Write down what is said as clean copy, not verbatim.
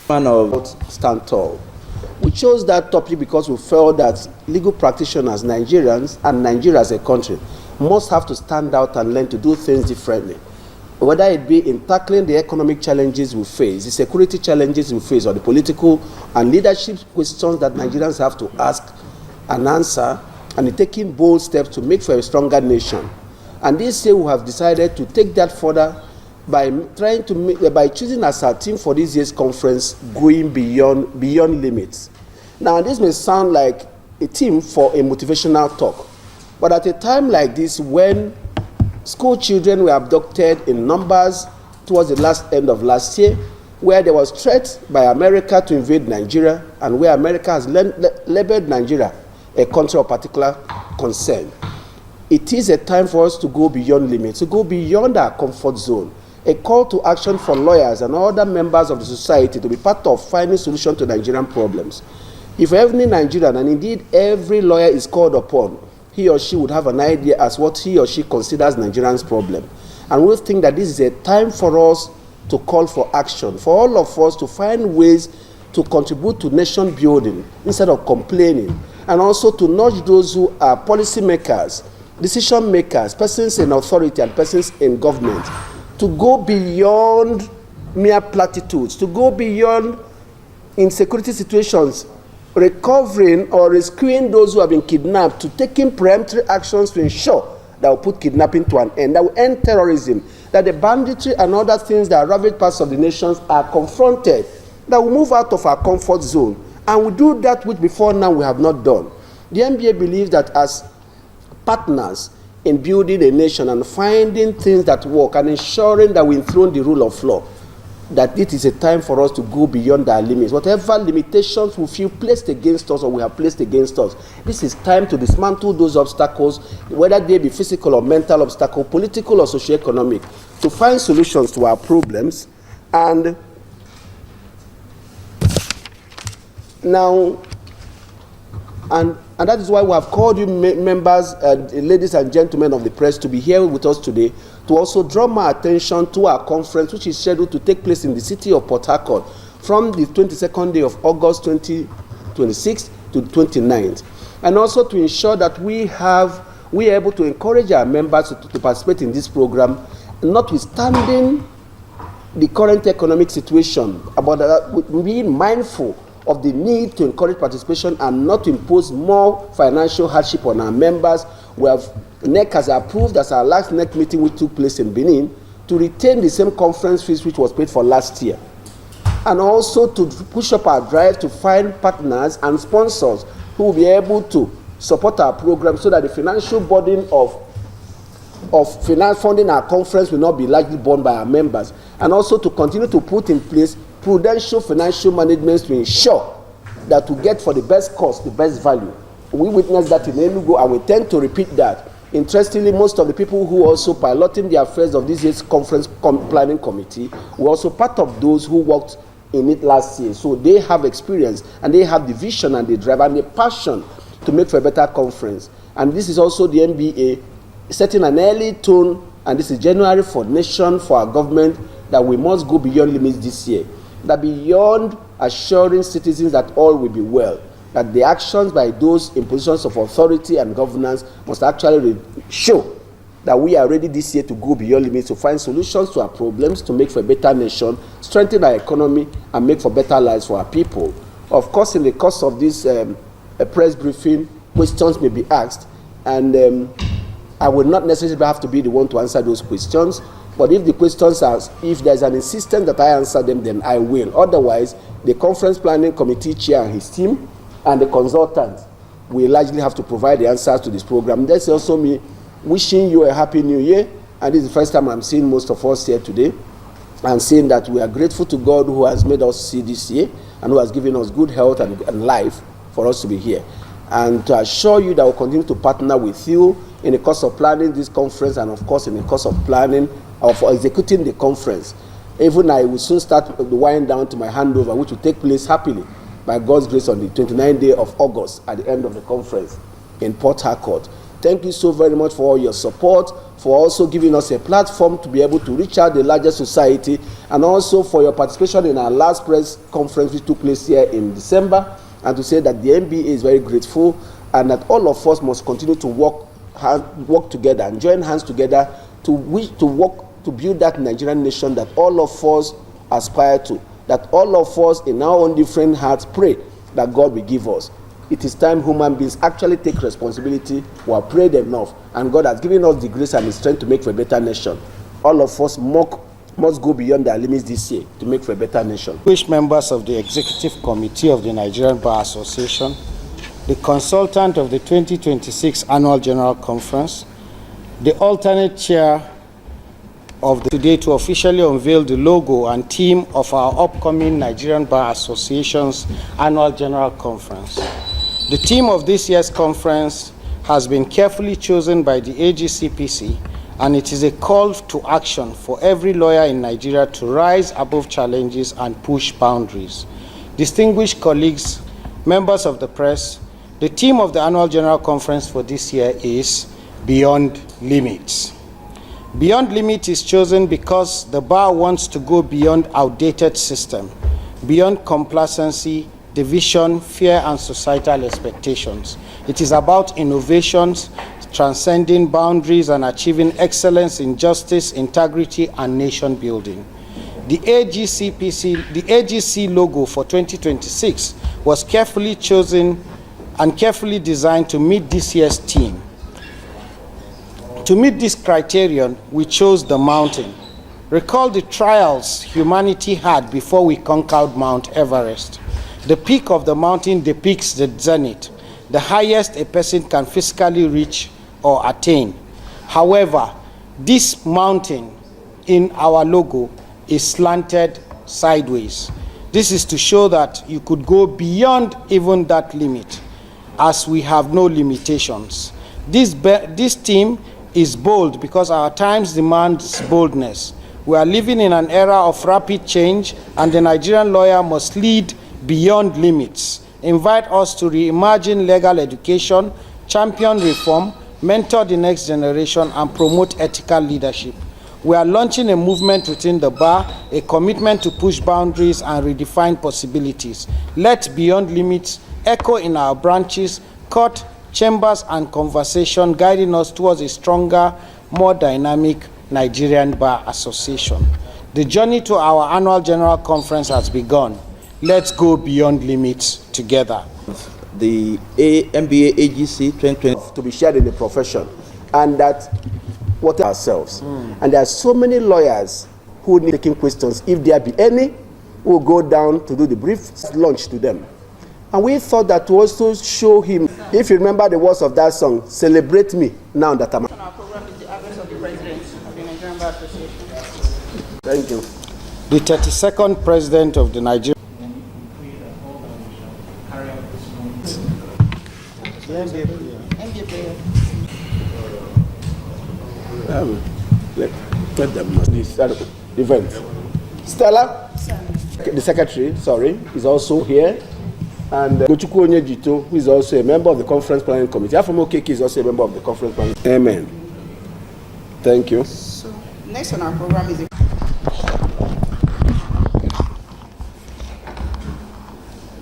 Man of Stand Tall. We chose that topic because we felt that legal practitioners, Nigerians, and Nigeria as a country must have to stand out and learn to do things differently. Whether it be in tackling the economic challenges we face, the security challenges we face, or the political and leadership questions that Nigerians have to ask and answer, and in taking bold steps to make for a stronger nation. And this year we have decided to take that further by choosing as our team for this year's conference, going beyond limits. Now, this may sound like a theme for a motivational talk, but at a time like this, when school children were abducted in numbers towards the end of last year, where there was threat by America to invade Nigeria, and where America has labeled Nigeria a country of particular concern, it is a time for us to go beyond limits, to go beyond our comfort zone. A call to action for lawyers and other members of the society to be part of finding solutions to Nigerian problems. If every Nigerian, and indeed every lawyer is called upon, he or she would have an idea as what he or she considers Nigerians' problem. And we'll think that this is a time for us to call for action, for all of us to find ways to contribute to nation building instead of complaining, and also to nudge those who are policymakers, decision makers, persons in authority and persons in government, to go beyond mere platitudes, to go beyond insecurity situations, recovering or rescuing those who have been kidnapped, to taking preemptive actions to ensure that will put kidnapping to an end, that will end terrorism, that the banditry and other things that ravage parts of the nations are confronted, that will move out of our comfort zone, and we do that which before now we have not done. The NBA believes that as partners in building a nation and finding things that work and ensuring that we enthrone the rule of law, that it is a time for us to go beyond our limits. Whatever limitations we feel placed against us or we have placed against us, this is time to dismantle those obstacles, whether they be physical or mental obstacles, political or socioeconomic, to find solutions to our problems. And now, and that is why we have called you members, ladies and gentlemen of the press, to be here with us today, to also draw my attention to our conference, which is scheduled to take place in the city of Port Harcourt from the 22nd day of August 2026 to the 29th. And also to ensure that we are able to encourage our members to participate in this program, notwithstanding the current economic situation, about being mindful of the need to encourage participation and not to impose more financial hardship on our members. NEC has approved, as our last NEC meeting which took place in Benin, to retain the same conference fees which was paid for last year, and also to push up our drive to find partners and sponsors who will be able to support our program so that the financial burden of funding our conference will not be largely borne by our members, and also to continue to put in place prudential financial management to ensure that we get for the best cost, the best value. We witnessed that in Enugu, and we tend to repeat that. Interestingly, most of the people who also piloting the affairs of this year's conference planning committee were also part of those who worked in it last year. So they have experience, and they have the vision and the drive and the passion to make for a better conference. And this is also the NBA setting an early tone, and this is January for nation, for our government, that we must go beyond limits this year. That beyond assuring citizens that all will be well, that the actions by those in positions of authority and governance must actually show that we are ready this year to go beyond limits, to find solutions to our problems, to make for a better nation, strengthen our economy, and make for better lives for our people. Of course, in the course of this press briefing, questions may be asked, and I will not necessarily have to be the one to answer those questions. But if the questions are, if there's an insistence that I answer them, then I will. Otherwise, the conference planning committee chair and his team and the consultant will largely have to provide the answers to this program. That's also me wishing you a happy new year. And this is the first time I'm seeing most of us here today, and saying that we are grateful to God who has made us see this year and who has given us good health and life for us to be here. And to assure you that we'll continue to partner with you in the course of planning this conference, and of course in the course of planning of executing the conference. Even I will soon start the wind down to my handover, which will take place happily by God's grace on the 29th day of August at the end of the conference in Port Harcourt. Thank you so very much for all your support, for also giving us a platform to be able to reach out the larger society, and also for your participation in our last press conference which took place here in December, and to say that the NBA is very grateful and that all of us must continue to work together and join hands together to work to build that Nigerian nation that all of us aspire to, that all of us in our own different hearts pray that God will give us. It is time human beings actually take responsibility. We have prayed enough, and God has given us the grace and the strength to make for a better nation. All of us must go beyond their limits this year to make for a better nation. Which members of the Executive Committee of the Nigerian Bar Association, the consultant of the 2026 Annual General Conference, the alternate chair of the today to officially unveil the logo and theme of our upcoming Nigerian Bar Association's Annual General Conference. The theme of this year's conference has been carefully chosen by the AGCPC, and it is a call to action for every lawyer in Nigeria to rise above challenges and push boundaries. Distinguished colleagues, members of the press, the theme of the Annual General Conference for this year is Beyond Limits. Beyond Limits is chosen because the bar wants to go beyond outdated system, beyond complacency, division, fear, and societal expectations. It is about innovations, transcending boundaries, and achieving excellence in justice, integrity, and nation building. The AGC logo for 2026 was carefully chosen and carefully designed to meet this year's theme. To meet this criterion, we chose the mountain. Recall the trials humanity had before we conquered Mount Everest. The peak of the mountain depicts the zenith, the highest a person can physically reach or attain. However, this mountain in our logo is slanted sideways. This is to show that you could go beyond even that limit, as we have no limitations. This theme is bold because our times demands boldness. We are living in an era of rapid change, and the Nigerian lawyer must lead beyond limits, invite us to reimagine legal education, champion reform, mentor the next generation, and promote ethical leadership. We are launching a movement within the bar, a commitment to push boundaries and redefine possibilities. Let Beyond Limits echo in our branches, court, chambers, and conversation, guiding us towards a stronger, more dynamic Nigerian Bar Association. The journey to our annual general conference has begun. Let's go beyond limits together. The NBA AGC 2020 to be shared in the profession, and that what ourselves. And there are so many lawyers who need taking questions. If there be any, we'll go down to do the brief launch to them. And we thought that to also show him, if you remember the words of that song, celebrate me now that I'm. Our program is the address of the President of the Nigerian Bar Association. Thank you. The 32nd President of the Nigerian. Let them this event. Stella, the secretary, is also here. And Gochukwu Onyejito, who is also a member of the Conference Planning Committee. Afam Okeke is also a member of the Conference Planning Committee. Amen. Thank you. So, next on our program is